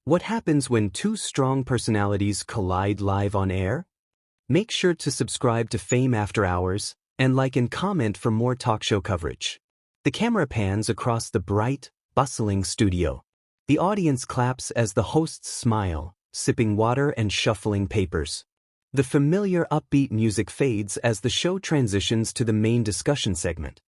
What happens when two strong personalities collide live on air? Make sure to subscribe to Fame After Hours and like and comment for more talk show coverage. The camera pans across the bright, bustling studio. The audience claps as the hosts smile, sipping water and shuffling papers. The familiar upbeat music fades as the show transitions to the main discussion segment.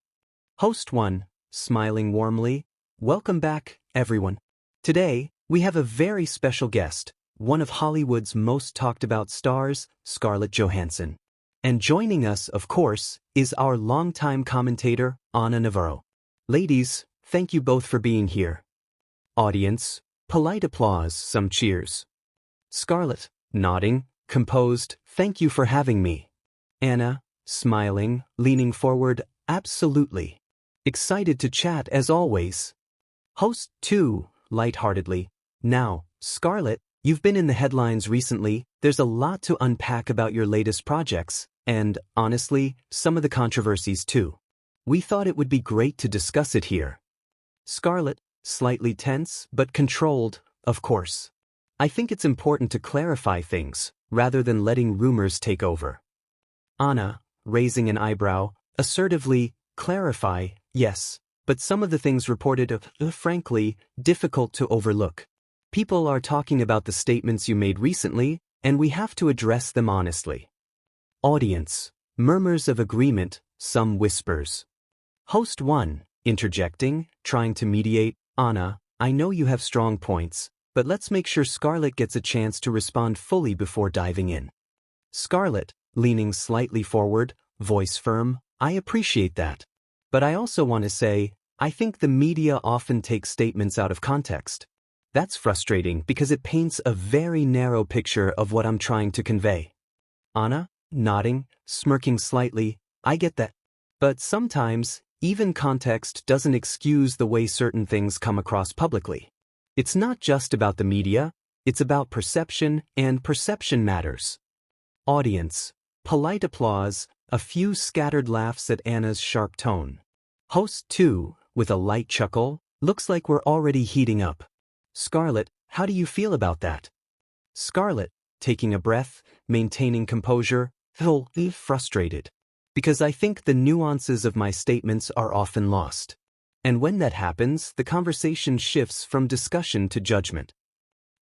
Host 1, smiling warmly, "Welcome back, everyone. Today, we have a very special guest, one of Hollywood's most talked about stars, Scarlett Johansson. And joining us, of course, is our longtime commentator, Navarro. Ladies, thank you both for being here." Audience, polite applause, some cheers. Scarlett, nodding, composed, "Thank you for having me." Anna, smiling, leaning forward, "Absolutely. Excited to chat as always." Host 2, lightheartedly, "Now, Scarlett, you've been in the headlines recently. There's a lot to unpack about your latest projects, and, honestly, some of the controversies too. We thought it would be great to discuss it here." Scarlett, slightly tense but controlled, "Of course. I think it's important to clarify things, rather than letting rumors take over." Anna, raising an eyebrow, assertively, "Clarify, yes, but some of the things reported are, frankly, difficult to overlook. People are talking about the statements you made recently, and we have to address them honestly." Audience, murmurs of agreement, some whispers. Host 1, interjecting, trying to mediate, "Anna, I know you have strong points, but let's make sure Scarlett gets a chance to respond fully before diving in." Scarlett, leaning slightly forward, voice firm, "I appreciate that. But I also want to say, I think the media often takes statements out of context. That's frustrating because it paints a very narrow picture of what I'm trying to convey." Anna, nodding, smirking slightly, "I get that. But sometimes, even context doesn't excuse the way certain things come across publicly. It's not just about the media, it's about perception, and perception matters." Audience, polite applause, a few scattered laughs at Anna's sharp tone. Host 2, with a light chuckle, "Looks like we're already heating up. Scarlett, how do you feel about that?" Scarlett, taking a breath, maintaining composure, "Feel frustrated. Because I think the nuances of my statements are often lost. And when that happens, the conversation shifts from discussion to judgment."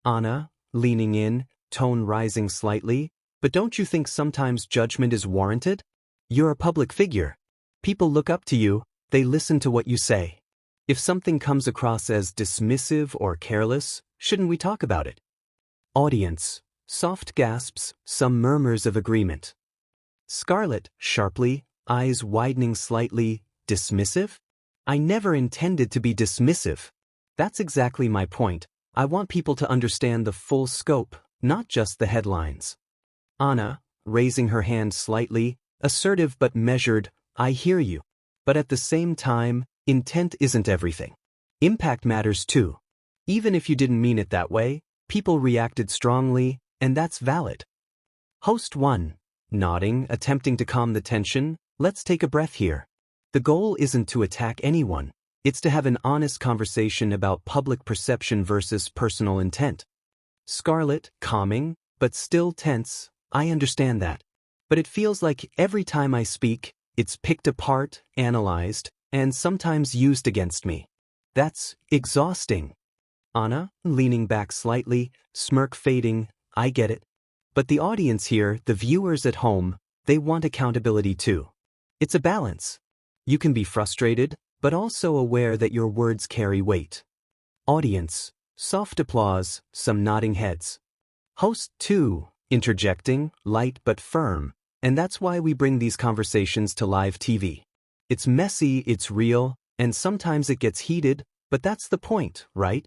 Anna, leaning in, tone rising slightly, "But don't you think sometimes judgment is warranted? You're a public figure. People look up to you, they listen to what you say. If something comes across as dismissive or careless, shouldn't we talk about it?" Audience, soft gasps, some murmurs of agreement. Scarlett, sharply, eyes widening slightly, "Dismissive? I never intended to be dismissive. That's exactly my point. I want people to understand the full scope, not just the headlines." Anna, raising her hand slightly, assertive but measured, "I hear you. But at the same time, intent isn't everything. Impact matters too. Even if you didn't mean it that way, people reacted strongly, and that's valid." Host 1, nodding, attempting to calm the tension, "Let's take a breath here. The goal isn't to attack anyone. It's to have an honest conversation about public perception versus personal intent." Scarlett, calming, but still tense, "I understand that. But it feels like every time I speak, it's picked apart, analyzed, and sometimes used against me. That's exhausting." Anna, leaning back slightly, smirk fading, "I get it. But the audience here, the viewers at home, they want accountability too. It's a balance. You can be frustrated, but also aware that your words carry weight." Audience, soft applause, some nodding heads. Host 2, interjecting, light but firm, "And that's why we bring these conversations to live TV. It's messy, it's real, and sometimes it gets heated, but that's the point, right?"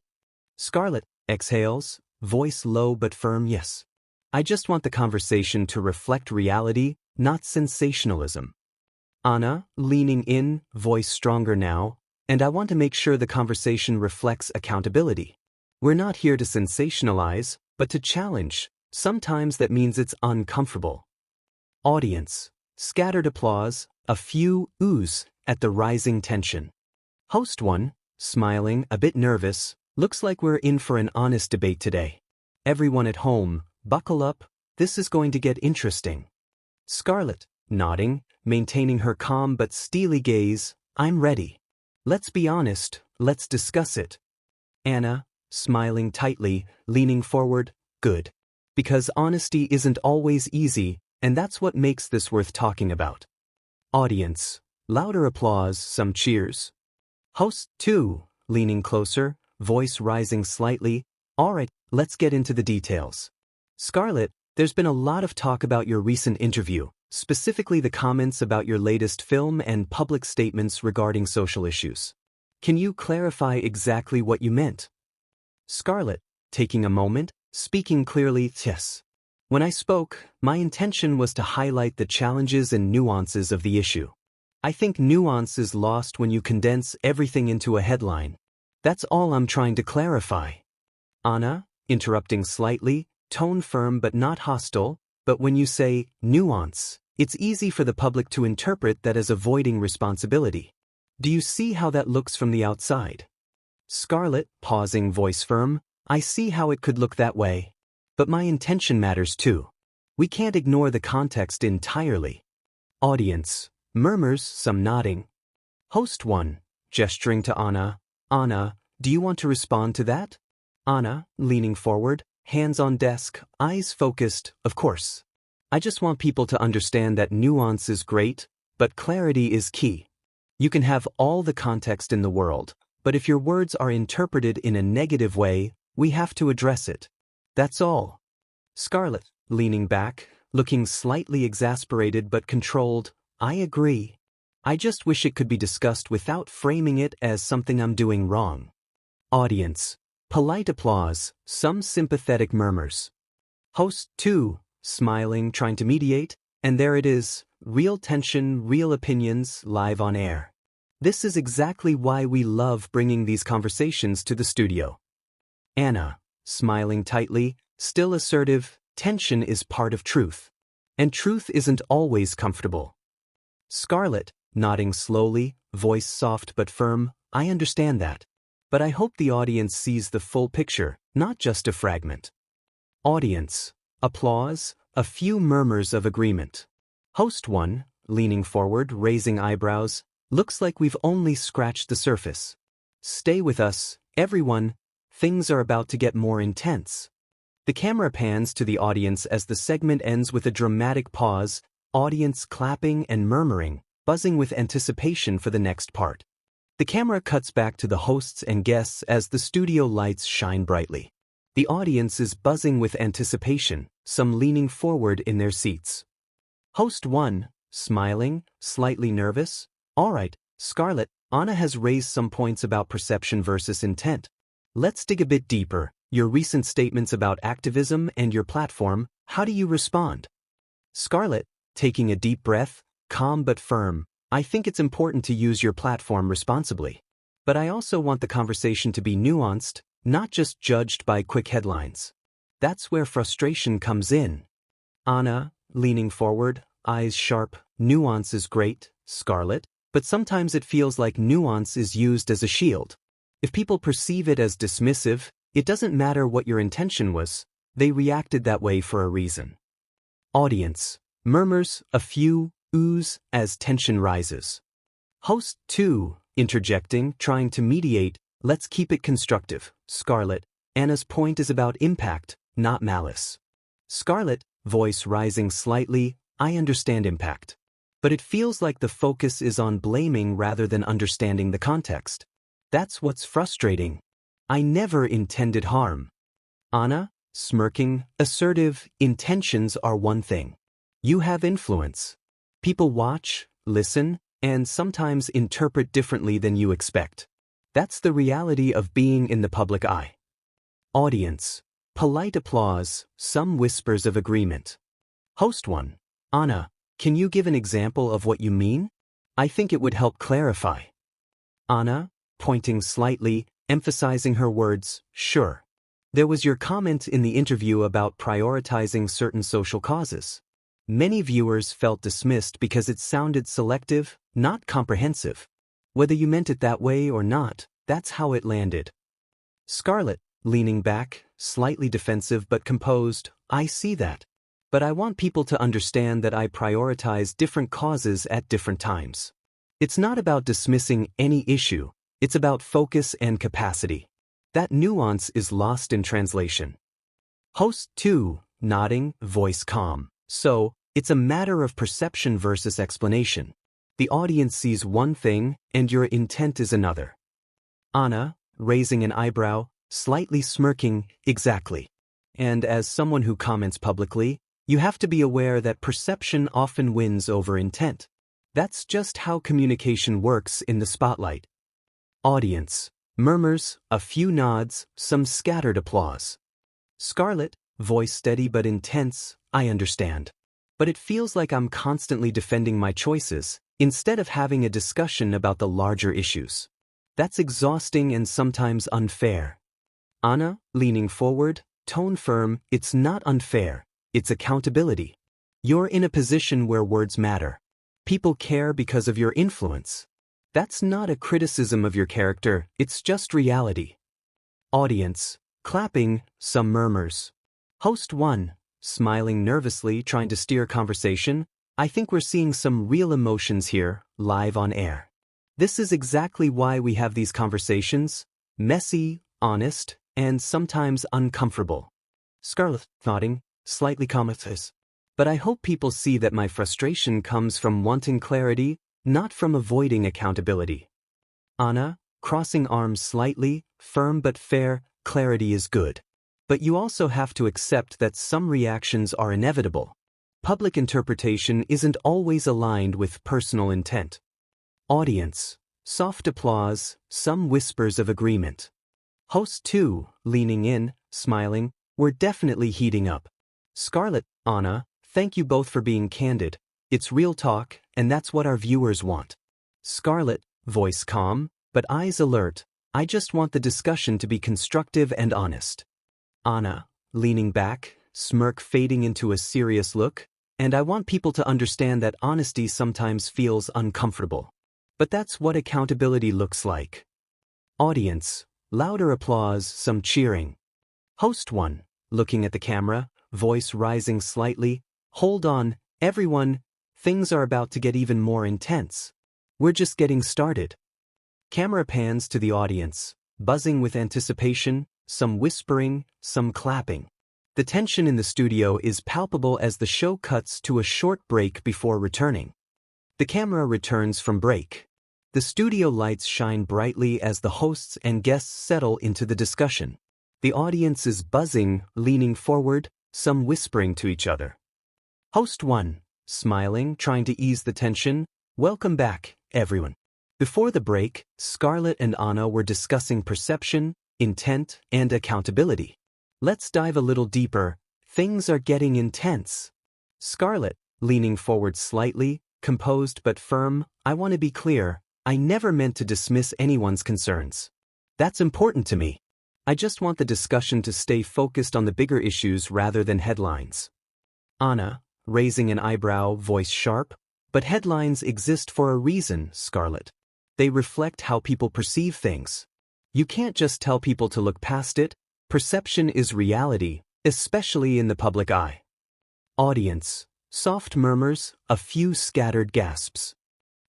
Scarlett, exhales, voice low but firm, "Yes. I just want the conversation to reflect reality, not sensationalism." Anna, leaning in, voice stronger now, "And I want to make sure the conversation reflects accountability. We're not here to sensationalize, but to challenge. Sometimes that means it's uncomfortable." Audience, scattered applause, a few oohs at the rising tension. Host 1, smiling, a bit nervous, Looks like we're in for an honest debate today. Everyone at home, buckle up, this is going to get interesting. Scarlett, nodding, maintaining her calm but steely gaze, I'm ready. Let's be honest, let's discuss it. Anna, smiling tightly, leaning forward, good. Because honesty isn't always easy, and that's what makes this worth talking about. Audience, louder applause, some cheers. Host 2, leaning closer, voice rising slightly, alright, let's get into the details. Scarlett, there's been a lot of talk about your recent interview, specifically the comments about your latest film and public statements regarding social issues. Can you clarify exactly what you meant? Scarlett, taking a moment, speaking clearly, yes. When I spoke, my intention was to highlight the challenges and nuances of the issue. I think nuance is lost when you condense everything into a headline. That's all I'm trying to clarify. Anna, interrupting slightly, tone firm but not hostile, but when you say nuance, it's easy for the public to interpret that as avoiding responsibility. Do you see how that looks from the outside? Scarlett, pausing, voice firm, I see how it could look that way. But my intention matters too. We can't ignore the context entirely. Audience, murmurs, some nodding. Host 1, gesturing to Anna, Anna, do you want to respond to that? Anna, leaning forward, hands on desk, eyes focused, of course. I just want people to understand that nuance is great, but clarity is key. You can have all the context in the world, but if your words are interpreted in a negative way, we have to address it. That's all. Scarlett, leaning back, looking slightly exasperated but controlled, I agree. I just wish it could be discussed without framing it as something I'm doing wrong. Audience, polite applause, some sympathetic murmurs. Host 2, smiling, trying to mediate, and there it is, real tension, real opinions, live on air. This is exactly why we love bringing these conversations to the studio. Anna, smiling tightly, still assertive, tension is part of truth. And truth isn't always comfortable. Scarlett, nodding slowly, voice soft but firm, I understand that. But I hope the audience sees the full picture, not just a fragment. Audience, applause, a few murmurs of agreement. Host 1, leaning forward, raising eyebrows, looks like we've only scratched the surface. Stay with us, everyone, things are about to get more intense. The camera pans to the audience as the segment ends with a dramatic pause, audience clapping and murmuring, buzzing with anticipation for the next part. The camera cuts back to the hosts and guests as the studio lights shine brightly. The audience is buzzing with anticipation, some leaning forward in their seats. Host 1, smiling, slightly nervous. Alright, Scarlett, Anna has raised some points about perception versus intent. Let's dig a bit deeper. Your recent statements about activism and your platform, how do you respond? Scarlett, taking a deep breath, calm but firm, I think it's important to use your platform responsibly. But I also want the conversation to be nuanced, not just judged by quick headlines. That's where frustration comes in. Anna, leaning forward, eyes sharp, nuance is great, Scarlett, but sometimes it feels like nuance is used as a shield. If people perceive it as dismissive, it doesn't matter what your intention was, they reacted that way for a reason. Audience, murmurs, a few, oohs, as tension rises. Host 2, interjecting, trying to mediate, let's keep it constructive. Scarlett, Anna's point is about impact, not malice. Scarlett, voice rising slightly, I understand impact. But it feels like the focus is on blaming rather than understanding the context. That's what's frustrating. I never intended harm. Anna, smirking, assertive, intentions are one thing. You have influence. People watch, listen, and sometimes interpret differently than you expect. That's the reality of being in the public eye. Audience, polite applause, some whispers of agreement. Host 1, Anna, can you give an example of what you mean? I think it would help clarify. Anna, pointing slightly, emphasizing her words, sure. There was your comment in the interview about prioritizing certain social causes. Many viewers felt dismissed because it sounded selective, not comprehensive. Whether you meant it that way or not, that's how it landed. Scarlett, leaning back, slightly defensive but composed, I see that. But I want people to understand that I prioritize different causes at different times. It's not about dismissing any issue, it's about focus and capacity. That nuance is lost in translation. Host 2, nodding, voice calm. So, it's a matter of perception versus explanation. The audience sees one thing, and your intent is another. Anna, raising an eyebrow, slightly smirking, exactly. And as someone who comments publicly, you have to be aware that perception often wins over intent. That's just how communication works in the spotlight. Audience. Murmurs, a few nods, some scattered applause. Scarlett, voice steady but intense, I understand. But it feels like I'm constantly defending my choices, instead of having a discussion about the larger issues. That's exhausting and sometimes unfair. Anna, leaning forward, tone firm, it's not unfair, it's accountability. You're in a position where words matter. People care because of your influence. That's not a criticism of your character, it's just reality. Audience, clapping, some murmurs. Host 1, smiling nervously, trying to steer conversation, I think we're seeing some real emotions here, live on air. This is exactly why we have these conversations, messy, honest, and sometimes uncomfortable. Scarlett, nodding, slightly comatose. But I hope people see that my frustration comes from wanting clarity, not from avoiding accountability. Anna, crossing arms slightly, firm but fair, clarity is good. But you also have to accept that some reactions are inevitable. Public interpretation isn't always aligned with personal intent. Audience, soft applause, some whispers of agreement. Host 2, leaning in, smiling, we're definitely heating up. Scarlett, Anna, thank you both for being candid. It's real talk, and that's what our viewers want. Scarlett, voice calm, but eyes alert, I just want the discussion to be constructive and honest. Anna, leaning back, smirk fading into a serious look, and I want people to understand that honesty sometimes feels uncomfortable. But that's what accountability looks like. Audience, louder applause, some cheering. Host 1, looking at the camera, voice rising slightly, hold on, everyone, things are about to get even more intense. We're just getting started. Camera pans to the audience, buzzing with anticipation, some whispering, some clapping. The tension in the studio is palpable as the show cuts to a short break before returning. The camera returns from break. The studio lights shine brightly as the hosts and guests settle into the discussion. The audience is buzzing, leaning forward, some whispering to each other. Host 1, smiling, trying to ease the tension, welcome back, everyone. Before the break, Scarlett and Anna were discussing perception, intent, and accountability. Let's dive a little deeper. Things are getting intense. Scarlett, leaning forward slightly, composed but firm, I want to be clear, I never meant to dismiss anyone's concerns. That's important to me. I just want the discussion to stay focused on the bigger issues rather than headlines. Anna, raising an eyebrow, voice sharp, but headlines exist for a reason, Scarlett. They reflect how people perceive things. You can't just tell people to look past it. Perception is reality, especially in the public eye. Audience, soft murmurs, a few scattered gasps.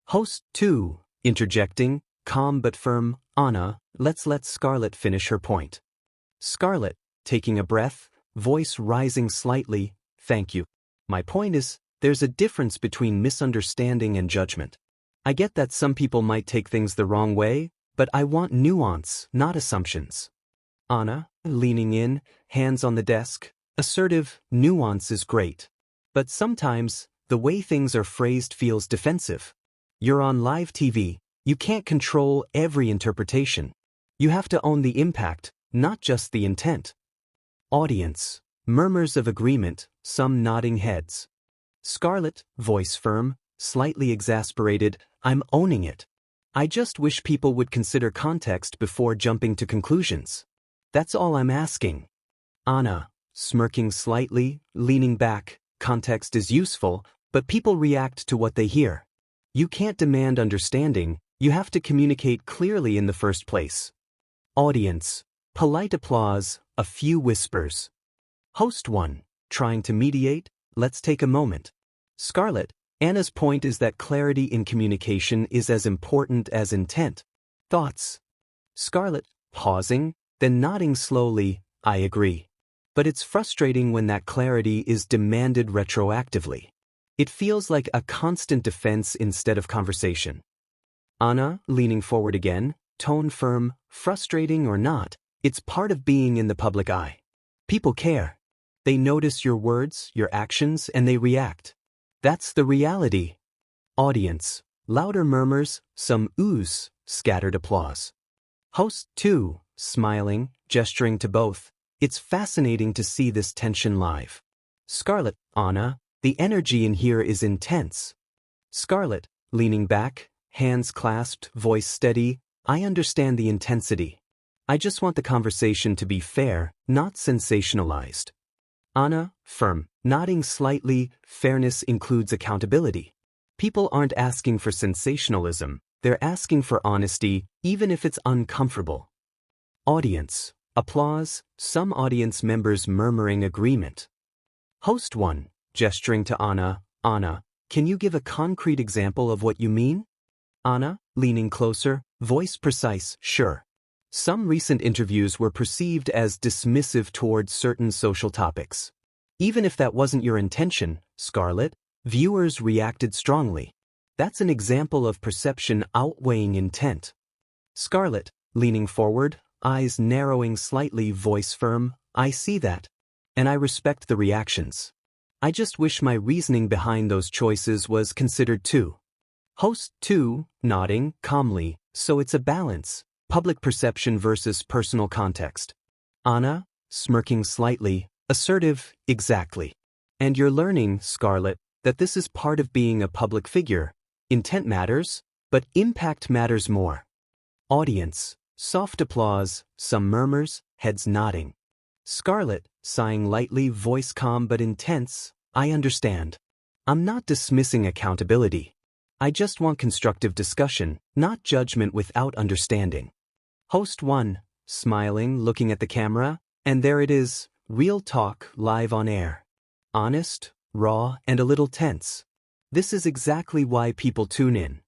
Host 2, interjecting, calm but firm, Anna, let's let Scarlett finish her point. Scarlett, taking a breath, voice rising slightly, thank you. My point is, there's a difference between misunderstanding and judgment. I get that some people might take things the wrong way, but I want nuance, not assumptions. Anna, leaning in, hands on the desk, assertive, nuance is great. But sometimes, the way things are phrased feels defensive. You're on live TV, you can't control every interpretation. You have to own the impact, not just the intent. Audience, murmurs of agreement, some nodding heads. Scarlett, voice firm, slightly exasperated, I'm owning it. I just wish people would consider context before jumping to conclusions. That's all I'm asking. Anna, smirking slightly, leaning back, context is useful, but people react to what they hear. You can't demand understanding, you have to communicate clearly in the first place. Audience, Polite applause, a few whispers. Host 1. Trying to mediate, let's take a moment. Scarlett, Anna's point is that clarity in communication is as important as intent. Thoughts? Scarlett, pausing, then nodding slowly, I agree. But it's frustrating when that clarity is demanded retroactively. It feels like a constant defense instead of conversation. Anna, leaning forward again, tone firm, frustrating or not, it's part of being in the public eye. People care. They notice your words, your actions, and they react. That's the reality. Audience. Louder murmurs, some oohs, scattered applause. Host 2, smiling, gesturing to both. It's fascinating to see this tension live. Scarlett, Anna, the energy in here is intense. Scarlett, leaning back, hands clasped, voice steady, I understand the intensity. I just want the conversation to be fair, not sensationalized. Anna, firm, nodding slightly, fairness includes accountability. People aren't asking for sensationalism, they're asking for honesty, even if it's uncomfortable. Audience. Applause, some audience members murmuring agreement. Host 1, gesturing to Anna, Anna, can you give a concrete example of what you mean? Anna, leaning closer, voice precise, sure. Some recent interviews were perceived as dismissive towards certain social topics. Even if that wasn't your intention, Scarlett, viewers reacted strongly. That's an example of perception outweighing intent. Scarlett, leaning forward, eyes narrowing slightly, voice firm, I see that. And I respect the reactions. I just wish my reasoning behind those choices was considered too. Host 2, nodding, calmly, so it's a balance. Public perception versus personal context. Anna, smirking slightly, assertive, exactly. And you're learning, Scarlett, that this is part of being a public figure. Intent matters, but impact matters more. Audience, soft applause, some murmurs, heads nodding. Scarlett, sighing lightly, voice calm but intense, I understand. I'm not dismissing accountability. I just want constructive discussion, not judgment without understanding. Host 1, smiling, looking at the camera, and there it is, real talk, live on air. Honest, raw, and a little tense. This is exactly why people tune in.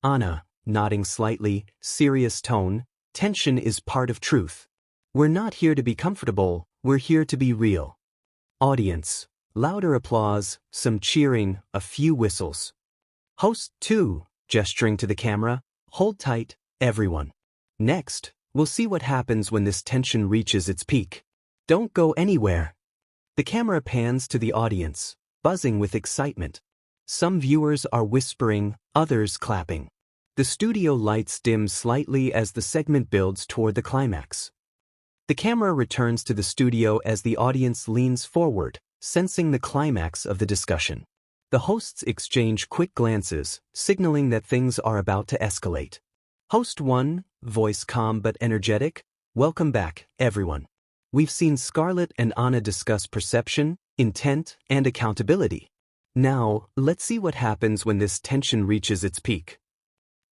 Anna, nodding slightly, serious tone, tension is part of truth. We're not here to be comfortable, we're here to be real. Audience, louder applause, some cheering, a few whistles. Host 2, gesturing to the camera, hold tight, everyone. Next, we'll see what happens when this tension reaches its peak. Don't go anywhere. The camera pans to the audience, buzzing with excitement. Some viewers are whispering, others clapping. The studio lights dim slightly as the segment builds toward the climax. The camera returns to the studio as the audience leans forward, sensing the climax of the discussion. The hosts exchange quick glances, signaling that things are about to escalate. Host 1, voice calm but energetic, welcome back, everyone. We've seen Scarlett and Anna discuss perception, intent, and accountability. Now, let's see what happens when this tension reaches its peak.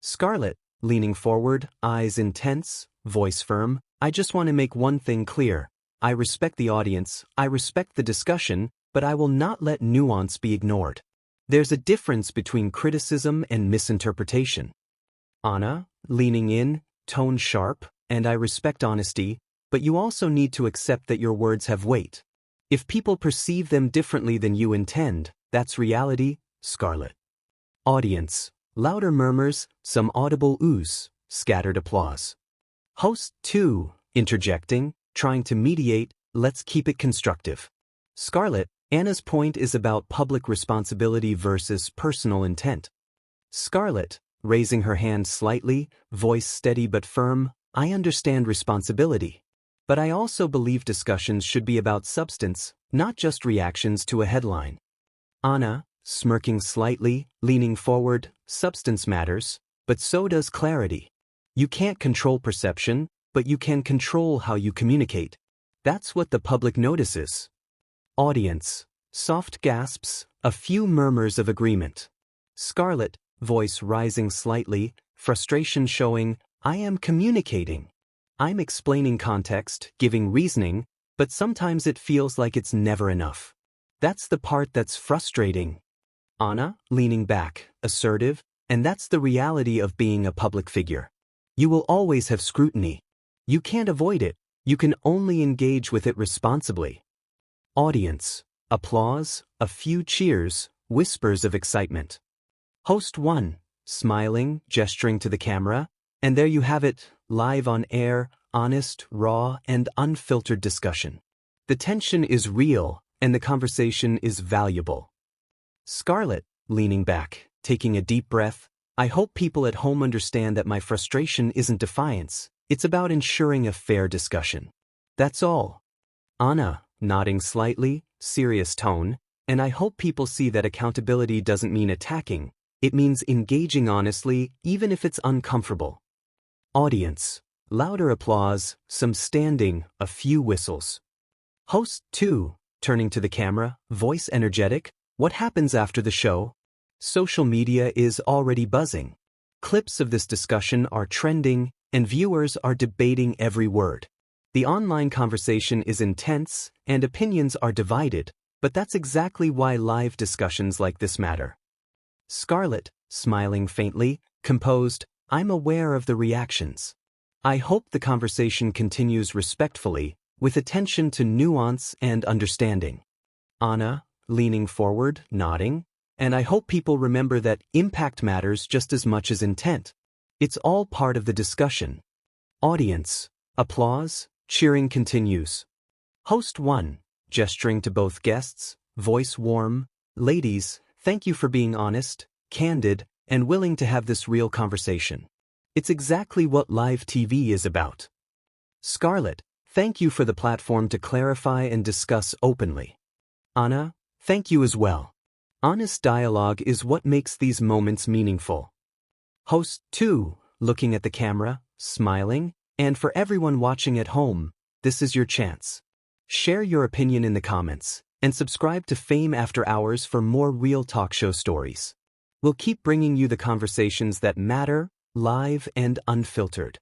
Scarlett, leaning forward, eyes intense, voice firm, I just want to make one thing clear. I respect the audience, I respect the discussion, but I will not let nuance be ignored. There's a difference between criticism and misinterpretation. Anna, leaning in, tone sharp, and I respect honesty, but you also need to accept that your words have weight. If people perceive them differently than you intend, that's reality, Scarlett. Audience, louder murmurs, some audible oohs, scattered applause. Host 2, interjecting, trying to mediate, let's keep it constructive. Scarlett, Anna's point is about public responsibility versus personal intent. Scarlett, raising her hand slightly, voice steady but firm, I understand responsibility. But I also believe discussions should be about substance, not just reactions to a headline. Anna, smirking slightly, leaning forward, substance matters, but so does clarity. You can't control perception, but you can control how you communicate. That's what the public notices. Audience, soft gasps, a few murmurs of agreement. Scarlett, voice rising slightly, frustration showing, I am communicating. I'm explaining context, giving reasoning, but sometimes it feels like it's never enough. That's the part that's frustrating. Anna, leaning back, assertive, and that's the reality of being a public figure. You will always have scrutiny. You can't avoid it, you can only engage with it responsibly. Audience. Applause, a few cheers, whispers of excitement. Host 1, smiling, gesturing to the camera, and there you have it, live on air, honest, raw, and unfiltered discussion. The tension is real, and the conversation is valuable. Scarlett, leaning back, taking a deep breath, I hope people at home understand that my frustration isn't defiance, it's about ensuring a fair discussion. That's all. Anna, nodding slightly, serious tone, and I hope people see that accountability doesn't mean attacking, it means engaging honestly, even if it's uncomfortable. Audience. Louder applause, some standing, a few whistles. Host 2, turning to the camera, voice energetic, what happens after the show? Social media is already buzzing. Clips of this discussion are trending, and viewers are debating every word. The online conversation is intense, and opinions are divided, but that's exactly why live discussions like this matter. Scarlett, smiling faintly, composed, I'm aware of the reactions. I hope the conversation continues respectfully, with attention to nuance and understanding. Anna, leaning forward, nodding, and I hope people remember that impact matters just as much as intent. It's all part of the discussion. Audience. Applause, cheering continues. Host 1, gesturing to both guests, voice warm, ladies, thank you for being honest, candid, and willing to have this real conversation. It's exactly what live TV is about. Scarlett, thank you for the platform to clarify and discuss openly. Anna, thank you as well. Honest dialogue is what makes these moments meaningful. Host 2, looking at the camera, smiling, and for everyone watching at home, this is your chance. Share your opinion in the comments, and subscribe to Fame After Hours for more real talk show stories. We'll keep bringing you the conversations that matter, live and unfiltered.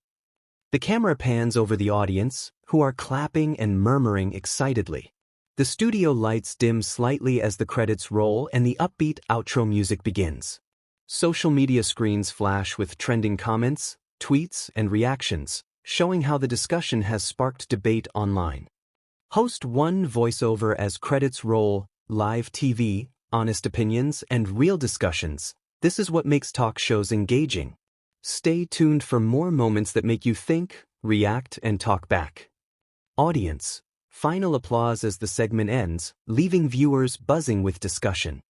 The camera pans over the audience, who are clapping and murmuring excitedly. The studio lights dim slightly as the credits roll and the upbeat outro music begins. Social media screens flash with trending comments, tweets, and reactions, showing how the discussion has sparked debate online. Host 1 voiceover as credits roll, live TV, honest opinions, and real discussions. This is what makes talk shows engaging. Stay tuned for more moments that make you think, react, and talk back. Audience. Final applause as the segment ends, leaving viewers buzzing with discussion.